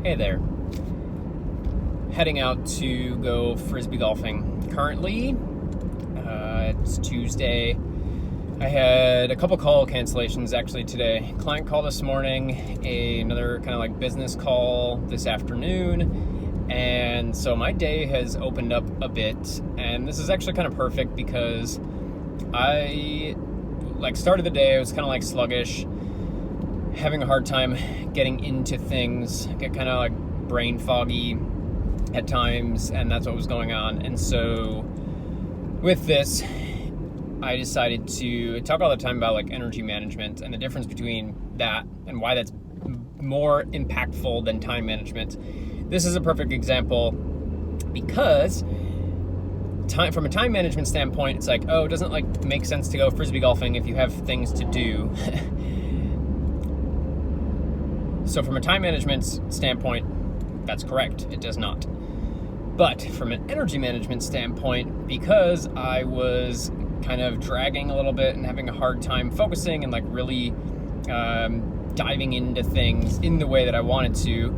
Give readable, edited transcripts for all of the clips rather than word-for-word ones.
Hey there. Heading out to go frisbee golfing. Currently, it's Tuesday. I had a couple call cancellations actually today. Client call this morning, another kind of like business call this afternoon. And so my day has opened up a bit, and this is actually kind of perfect because I started the day, I was kind of like sluggish, having a hard time getting into things, get kind of like brain foggy at times, and that's what was going on. And so with this, I decided to talk all the time about like energy management and the difference between that and why that's more impactful than time management. This is a perfect example because from a time management standpoint, it's like, oh, it doesn't like make sense to go frisbee golfing if you have things to do. So from a time management standpoint, that's correct. It does not. But from an energy management standpoint, because I was kind of dragging a little bit and having a hard time focusing and like really diving into things in the way that I wanted to,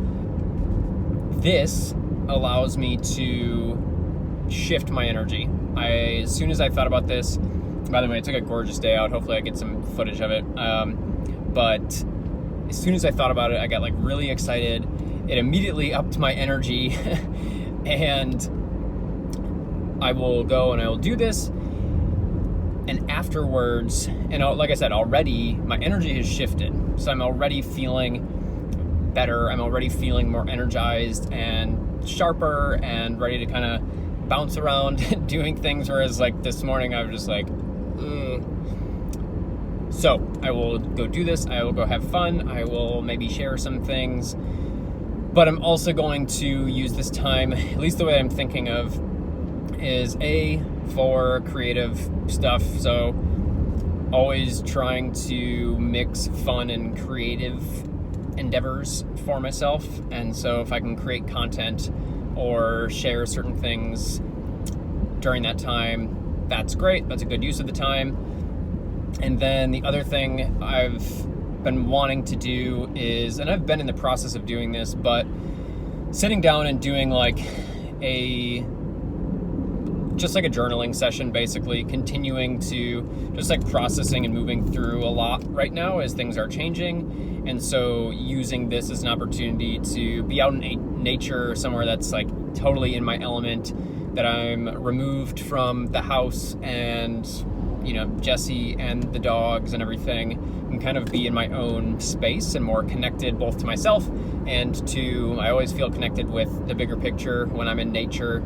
this allows me to shift my energy. As soon as I thought about this, by the way, it took a gorgeous day out. Hopefully I get some footage of it. But as soon as I thought about it, I got like really excited. It immediately upped my energy and I will go and I will do this. And afterwards, and like I said, already my energy has shifted. So I'm already feeling better. I'm already feeling more energized and sharper and ready to kind of bounce around doing things. Whereas like this morning, I was just like, So I will go do this. I will go have fun. I will maybe share some things. But I'm also going to use this time, at least the way I'm thinking of, is for creative stuff. So always trying to mix fun and creative endeavors for myself. And so if I can create content or share certain things during that time, that's great. That's a good use of the time. And then the other thing I've been wanting to do is, and I've been in the process of doing this, but sitting down and doing like just like a journaling session, basically continuing to just like processing and moving through a lot right now as things are changing. And so using this as an opportunity to be out in nature somewhere that's like totally in my element, that I'm removed from the house and Jesse and the dogs and everything, and kind of be in my own space and more connected both to myself and I always feel connected with the bigger picture when I'm in nature.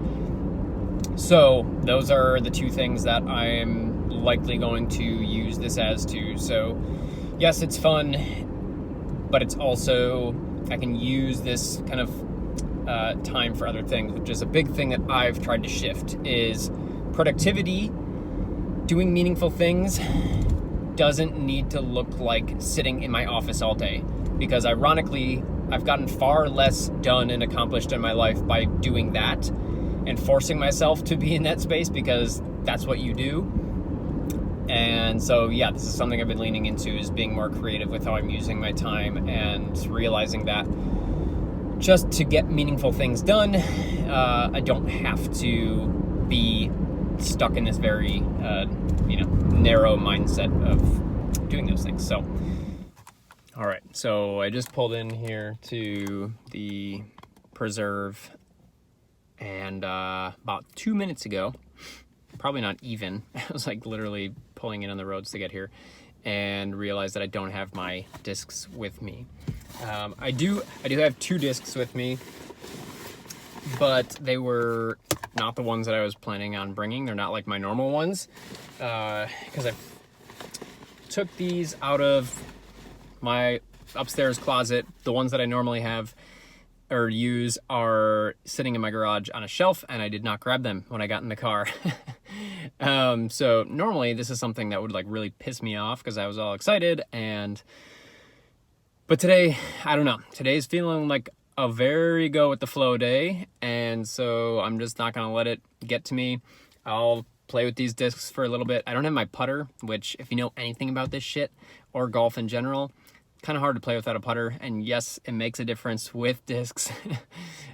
So those are the two things that I'm likely going to use this as too. So yes, it's fun, but it's also, I can use this kind of time for other things, which is a big thing that I've tried to shift, is productivity. Doing meaningful things doesn't need to look like sitting in my office all day, because ironically, I've gotten far less done and accomplished in my life by doing that and forcing myself to be in that space, because that's what you do. And so, yeah, this is something I've been leaning into, is being more creative with how I'm using my time and realizing that just to get meaningful things done, I don't have to be stuck in this very narrow mindset of doing those things. So all right, so I just pulled in here to the preserve, and about 2 minutes ago, probably not even, I was like literally pulling in on the roads to get here and realized that I don't have my discs with me. I do have 2 discs with me, but they were not the ones that I was planning on bringing. They're not like my normal ones, because I took these out of my upstairs closet. The ones that I normally have or use are sitting in my garage on a shelf, and I did not grab them when I got in the car. So normally this is something that would like really piss me off because I was all excited, but today, I don't know. Today's feeling like a very go with the flow day, and so I'm just not gonna let it get to me. I'll play with these discs for a little bit. I don't have my putter, which if you know anything about this shit or golf in general, kind of hard to play without a putter, and yes, it makes a difference with discs.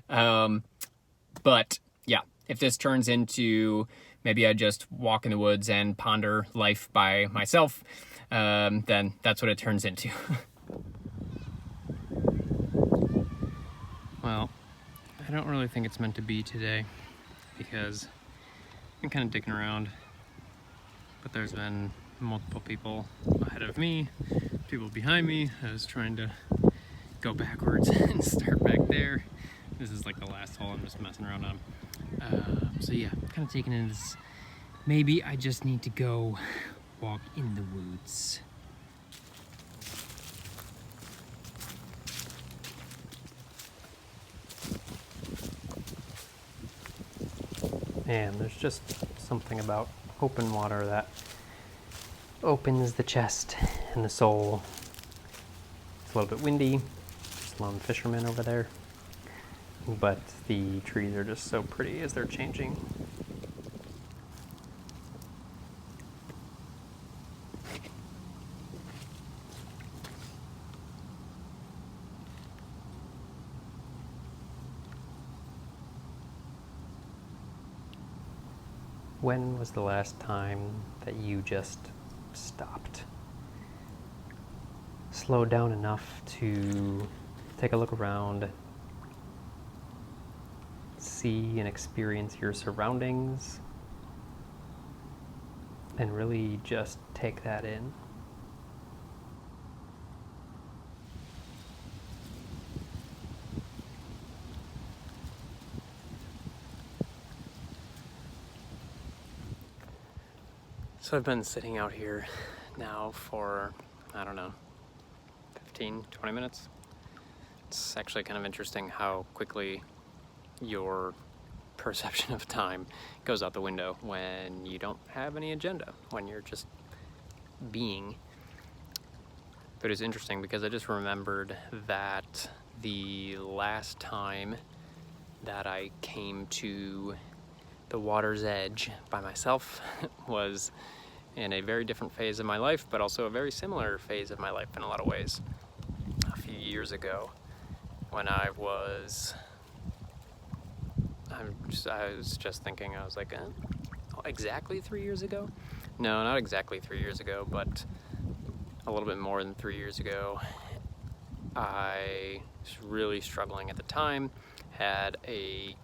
But yeah, if this turns into maybe I just walk in the woods and ponder life by myself, then that's what it turns into. Well, I don't really think it's meant to be today because I'm kind of dicking around, but there's been multiple people ahead of me, people behind me. I was trying to go backwards and start back there. This is like the last hole I'm just messing around on. So yeah, kind of taking it as maybe I just need to go walk in the woods. Man, there's just something about open water that opens the chest and the soul. It's a little bit windy, just lone fisherman over there, but the trees are just so pretty as they're changing. When was the last time that you just stopped? Slowed down enough to take a look around, see and experience your surroundings, and really just take that in. So I've been sitting out here now for, I don't know, 15, 20 minutes. It's actually kind of interesting how quickly your perception of time goes out the window when you don't have any agenda, when you're just being. But it's interesting because I just remembered that the last time that I came to the water's edge by myself was in a very different phase of my life, but also a very similar phase of my life in a lot of ways. A few years ago, when I was just thinking, I was like, exactly 3 years ago? No, not exactly 3 years ago, but a little bit more than 3 years ago. I was really struggling at the time, had a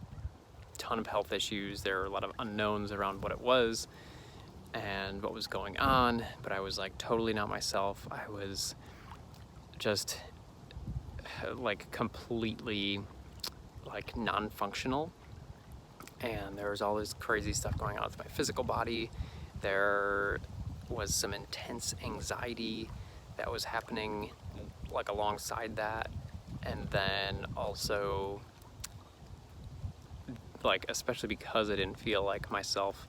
ton of health issues. There were a lot of unknowns around what it was and what was going on, but I was like totally not myself. I was just like completely like non-functional, and there was all this crazy stuff going on with my physical body. There was some intense anxiety that was happening like alongside that, and then also like especially because I didn't feel like myself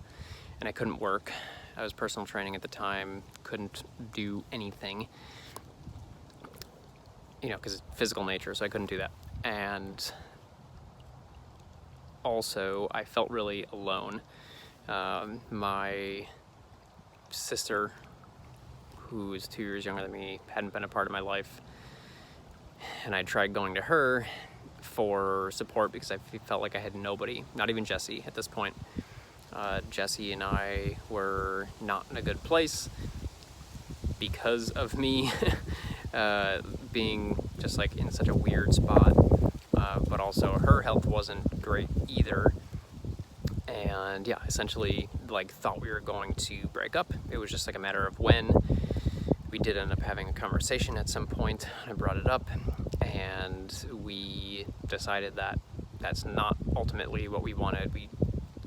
and I couldn't work. I was personal training at the time, couldn't do anything, you know, because it's physical nature, so I couldn't do that. And also I felt really alone. My sister, who is 2 years younger than me, hadn't been a part of my life, and I tried going to her for support because I felt like I had nobody, not even Jesse at this point. Jesse and I were not in a good place because of me being just like in such a weird spot, but also her health wasn't great either. And yeah, essentially like thought we were going to break up. It was just like a matter of when. We did end up having a conversation at some point. I brought it up, and we decided that that's not ultimately what we wanted. We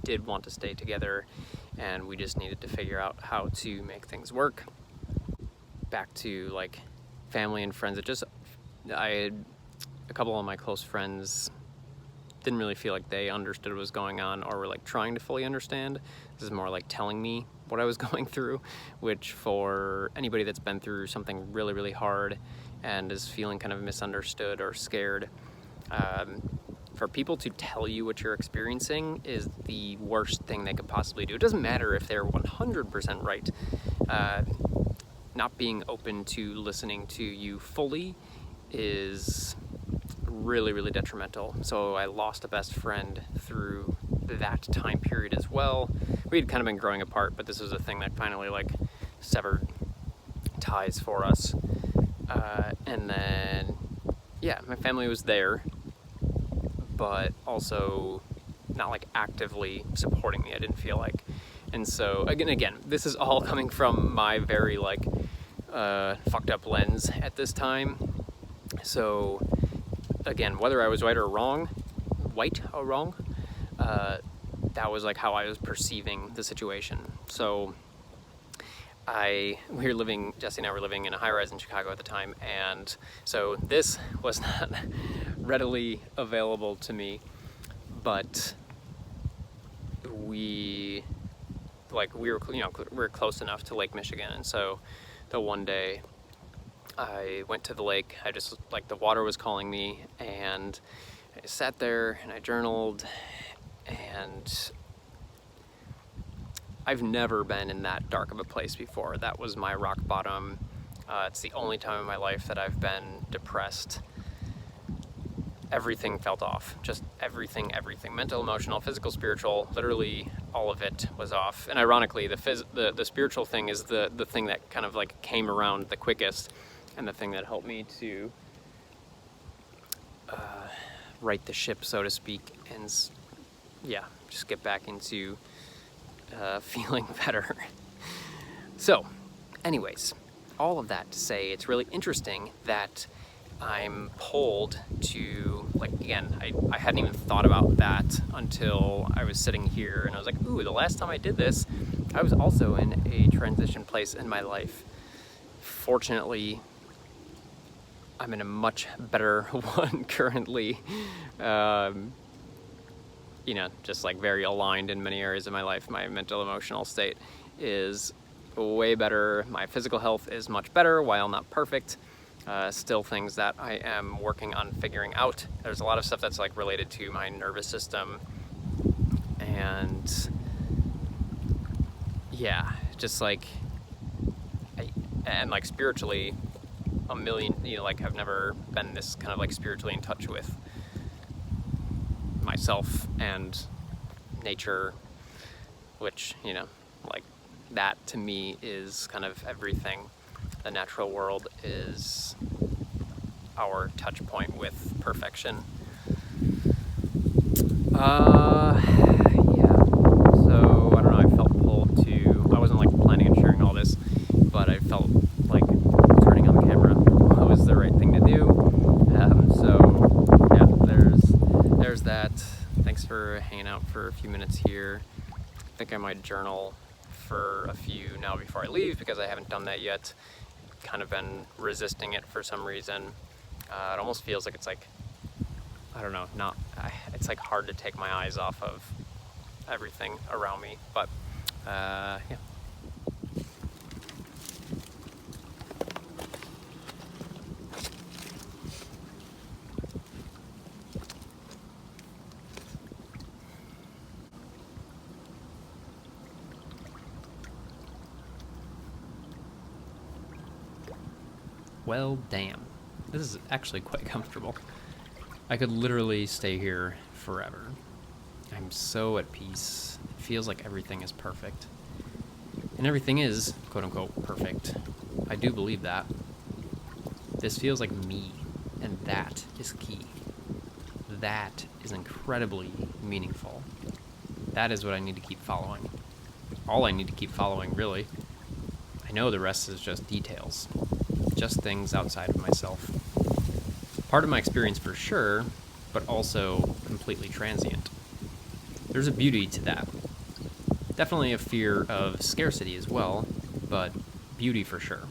did want to stay together, and we just needed to figure out how to make things work. Back to like family and friends, I had a couple of my close friends didn't really feel like they understood what was going on or were like trying to fully understand. This is more like telling me what I was going through, which for anybody that's been through something really, really hard and is feeling kind of misunderstood or scared, for people to tell you what you're experiencing is the worst thing they could possibly do. It doesn't matter if they're 100% right. not being open to listening to you fully is really, really detrimental. So I lost a best friend through that time period as well. We had kind of been growing apart, but this was a thing that finally like severed ties for us. And then, yeah, my family was there, but also not like actively supporting me, I didn't feel like. And so again, this is all coming from my very like fucked up lens at this time. So again, whether I was right or wrong, that was like how I was perceiving the situation. So Jesse and I were living in a high-rise in Chicago at the time, and so this was not readily available to me, but we were close enough to Lake Michigan, and so the one day I went to the lake, I just, like, the water was calling me, and I sat there and I journaled, and I've never been in that dark of a place before. That was my rock bottom. It's the only time in my life that I've been depressed. Everything felt off. Just everything. Mental, emotional, physical, spiritual, literally all of it was off. And ironically, the spiritual thing is the thing that kind of like came around the quickest, and the thing that helped me to right the ship, so to speak, and just get back into feeling better. So, anyways, all of that to say, it's really interesting that I'm pulled to, like, again, I hadn't even thought about that until I was sitting here, and I was like, ooh, the last time I did this, I was also in a transition place in my life. Fortunately, I'm in a much better one currently. Just like very aligned in many areas of my life. My mental, emotional state is way better. My physical health is much better, while not perfect. Still things that I am working on figuring out. There's a lot of stuff that's like related to my nervous system, and just like like spiritually, I've never been this kind of like spiritually in touch with myself and nature, which, like, that to me is kind of everything. The natural world is our touch point with perfection. So I don't know, I felt pulled to, I wasn't like planning on sharing all this, but I felt like turning on the camera was the right thing to do. There's that. Thanks for hanging out for a few minutes here. I think I might journal for a few now before I leave, because I haven't done that yet. Kind of been resisting it for some reason. It almost feels like it's like, I don't know, it's like hard to take my eyes off of everything around me, but yeah. Well, damn. This is actually quite comfortable. I could literally stay here forever. I'm so at peace. It feels like everything is perfect. And everything is, quote unquote, perfect. I do believe that. This feels like me, and that is key. That is incredibly meaningful. That is what I need to keep following. All I need to keep following, really. I know the rest is just details. Just things outside of myself. Part of my experience for sure, but also completely transient. There's a beauty to that. Definitely a fear of scarcity as well, but beauty for sure.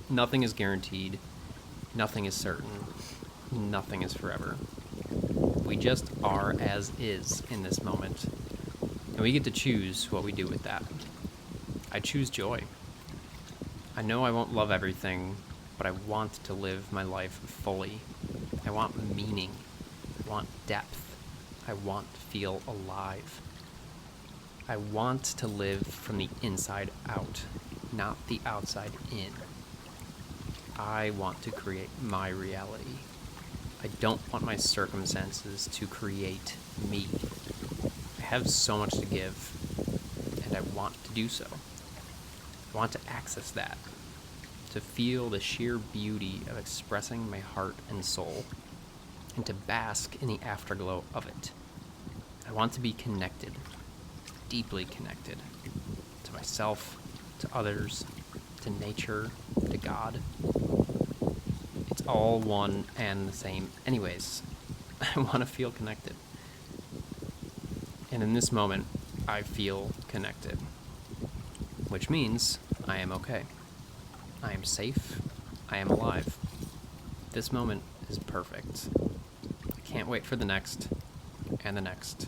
Nothing is guaranteed, nothing is certain, nothing is forever. We just are as is in this moment, and we get to choose what we do with that. I choose joy. I know I won't love everything, but I want to live my life fully. I want meaning. I want depth. I want to feel alive. I want to live from the inside out. not the outside in. I want to create my reality. I don't want my circumstances to create me. I have so much to give, and I want to do so. I want to access that, to feel the sheer beauty of expressing my heart and soul, and to bask in the afterglow of it. I want to be connected, deeply connected, to myself, to others, to nature, to God. It's all one and the same anyways. I want to feel connected. And in this moment, I feel connected, which means I am okay. I am safe. I am alive. This moment is perfect. I can't wait for the next, and the next,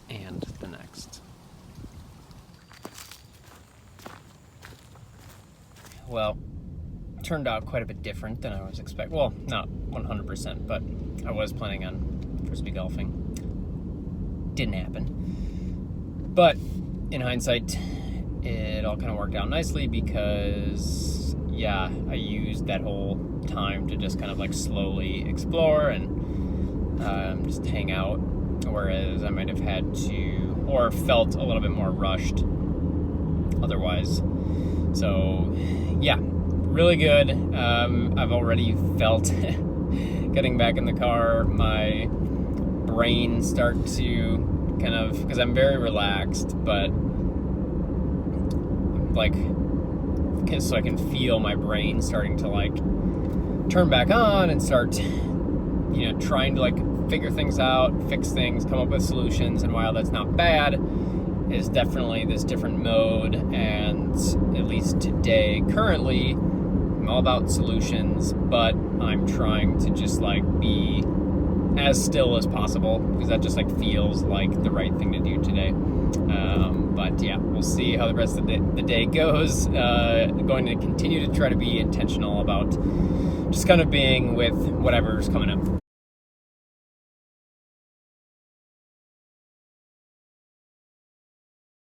and the next. Well, turned out quite a bit different than I was expecting. Well, not 100%, but I was planning on frisbee golfing. Didn't happen. But in hindsight, it all kind of worked out nicely because, yeah, I used that whole time to just kind of like slowly explore and just hang out, whereas I might have had to, or felt a little bit more rushed otherwise. So, yeah, really good. I've already felt getting back in the car, my brain start to kind of, because I'm very relaxed, but like, so I can feel my brain starting to like turn back on and start, trying to like figure things out, fix things, come up with solutions. And while that's not bad, is definitely this different mode. And at least today, currently, I'm all about solutions, but I'm trying to just like be as still as possible because that just like feels like the right thing to do today. But yeah, we'll see how the rest of the day goes. Going to continue to try to be intentional about just kind of being with whatever's coming up.